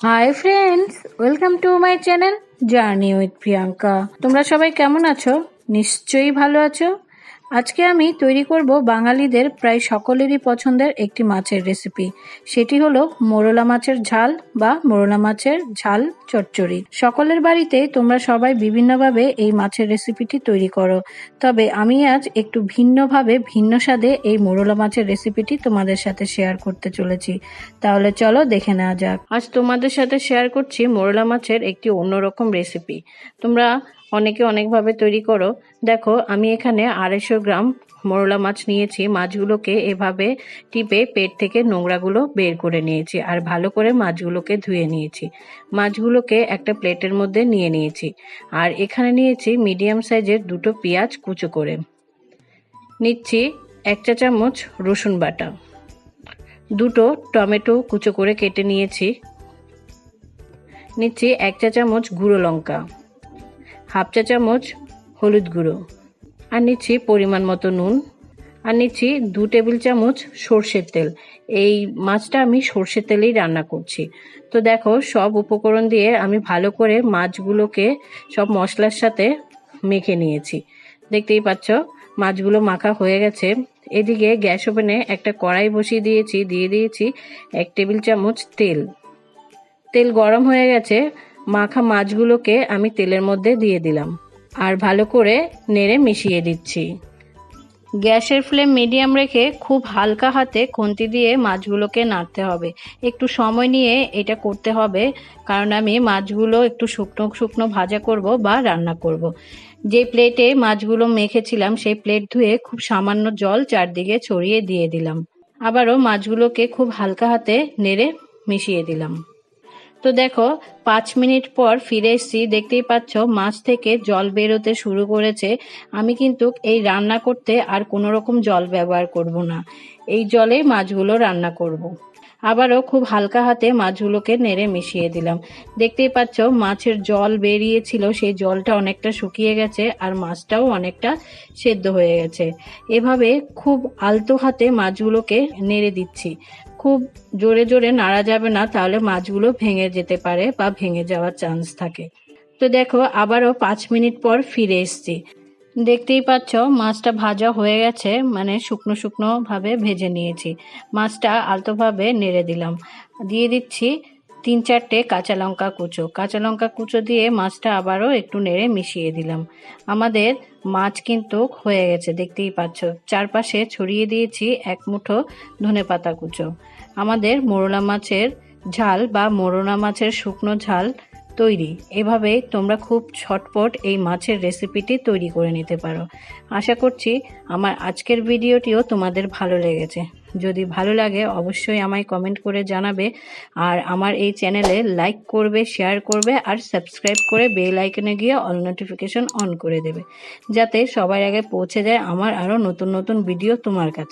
Hi friends, welcome to my channel journey with Priyanka. তোমরা সবাই কেমন আছো? নিশ্চয়ই ভালো আছো। আজকে আমি তৈরি করব বাঙালিদের প্রায় সকলেরই পছন্দের একটি মাছের রেসিপি। সেটি হলো মোরলা মাছের ঝাল বা মোরলা মাছের ঝাল চচ্চড়ি। সকলের বাড়িতে তোমরা সবাই বিভিন্নভাবে এই মাছের রেসিপিটি তৈরি করো, তবে আমি আজ একটু ভিন্নভাবে ভিন্ন স্বাদে এই মোরলা মাছের রেসিপিটি তোমাদের সাথে শেয়ার করতে চলেছি। তাহলে চলো দেখে নেওয়া যাক। আজ তোমাদের সাথে শেয়ার করছি মোরলা মাছের একটি অন্যরকম রেসিপি। তোমরা অনেকে অনেকভাবে তৈরি করো। দেখো, আমি এখানে 250 গ্রাম মোরলা মাছ নিয়েছি। মাছগুলোকে এভাবে টিপে পেট থেকে নোংরাগুলো বের করে নিয়েছি আর ভালো করে মাছগুলোকে ধুয়ে নিয়েছি। মাছগুলোকে একটা প্লেটের মধ্যে নিয়ে নিয়েছি। আর এখানে নিয়েছি মিডিয়াম সাইজের 2টো পেঁয়াজ কুচো করে। নিচ্ছি 1 চা চামচ রসুন বাটা, 2টো টমেটো কুচো করে কেটে নিয়েছি। নিচ্ছি 1 চা চামচ গুঁড়ো লঙ্কা, 1/2 চা চামচ হলুদ গুঁড়ো, আর নিচ্ছি পরিমাণ মতো নুন, আর নিচ্ছি 2 টেবিল চামচ সর্ষের তেল। এই মাছটা আমি সর্ষের তেলেই রান্না করছি। তো দেখো, সব উপকরণ দিয়ে আমি ভালো করে মাছগুলোকে সব মশলার সাথে মেখে নিয়েছি। দেখতেই পাচ্ছ মাছগুলো মাখা হয়ে গেছে। এদিকে গ্যাস ওভেনে একটা কড়াই বসিয়ে দিয়েছি, দিয়ে দিয়েছি 1 টেবিল চামচ তেল। তেল গরম হয়ে গেছে, মাখা মাছগুলোকে আমি তেলের মধ্যে দিয়ে দিলাম আর ভালো করে নেড়ে মিশিয়ে দিচ্ছি। গ্যাসের ফ্লেম মিডিয়াম রেখে খুব হালকা হাতে খুন্তি দিয়ে মাছগুলোকে নাড়তে হবে। একটু সময় নিয়ে এটা করতে হবে, কারণ আমি মাছগুলো একটু শুকনো শুকনো ভাজা করব বা রান্না করব। যে প্লেটে মাছগুলো মেখেছিলাম সেই প্লেট ধুয়ে খুব সামান্য জল চারদিকে ছড়িয়ে দিয়ে দিলাম। আবারও মাছগুলোকে খুব হালকা হাতে নেড়ে মিশিয়ে দিলাম। তো দেখো, 5 মিনিট পর ফিরে এসেছি। দেখতেই পাচ্ছ মাছ থেকে জল বেরোতে শুরু করেছে। আমি কিন্তু এই রান্না করতে আর কোনো রকম জল ব্যবহার করব না, এই জলে মাছগুলো রান্না করব। আবারও খুব হালকা হাতে মাছগুলোকে নেড়ে মিশিয়ে দিলাম। দেখতেই পাচ্ছ মাছের জল বেরিয়েছিল, সেই জলটা অনেকটা শুকিয়ে গেছে আর মাছটাও অনেকটা সেদ্ধ হয়ে গেছে। এভাবে খুব আলতো হাতে মাছগুলোকে নেড়ে দিচ্ছি। খুব জোরে জোরে নাড়া যাবে না, তাহলে মাছগুলো ভেঙে যেতে পারে বা ভেঙে যাওয়ার চান্স থাকে। তো দেখো, আবারও 5 মিনিট পর ফিরে এসেছি। দেখতেই পাচ্ছ মাছটা ভাজা হয়ে গেছে, মানে শুকনো শুকনো ভাবে ভেজে নিয়েছি। মাছটা আলতোভাবে নেড়ে দিলাম। দিয়ে দিচ্ছি 3-4টে কাঁচা লঙ্কা কুচো। কাঁচা লঙ্কা কুচো দিয়ে মাছটা আবারও একটু নেড়ে মিশিয়ে দিলাম। আমাদের মাছ কিন্তু হয়ে গেছে, দেখতেই পাচ্ছ। চারপাশে ছড়িয়ে দিয়েছি 1 মুঠো ধনেপাতা কুচো। আমাদের মোরলা মাছের ঝাল বা মোরলা মাছের শুকনো ঝাল তৈরি। এভাবেই তোমরা খুব ঝটপট এই মাছের রেসিপিটি তৈরি করে নিতে পারো। আশা করছি আমার আজকের ভিডিওটিও তোমাদের ভালো লেগেছে। যদি ভালো লাগে অবশ্যই আমায় কমেন্ট করে জানাবে, আর আমার এই চ্যানেলে লাইক করবে, শেয়ার করবে আর সাবস্ক্রাইব করে বেল আইকনে গিয়ে অল নোটিফিকেশন অন করে দেবে, যাতে সবার আগে পৌঁছে যায় আমার আরও নতুন নতুন ভিডিও তোমার কাছে।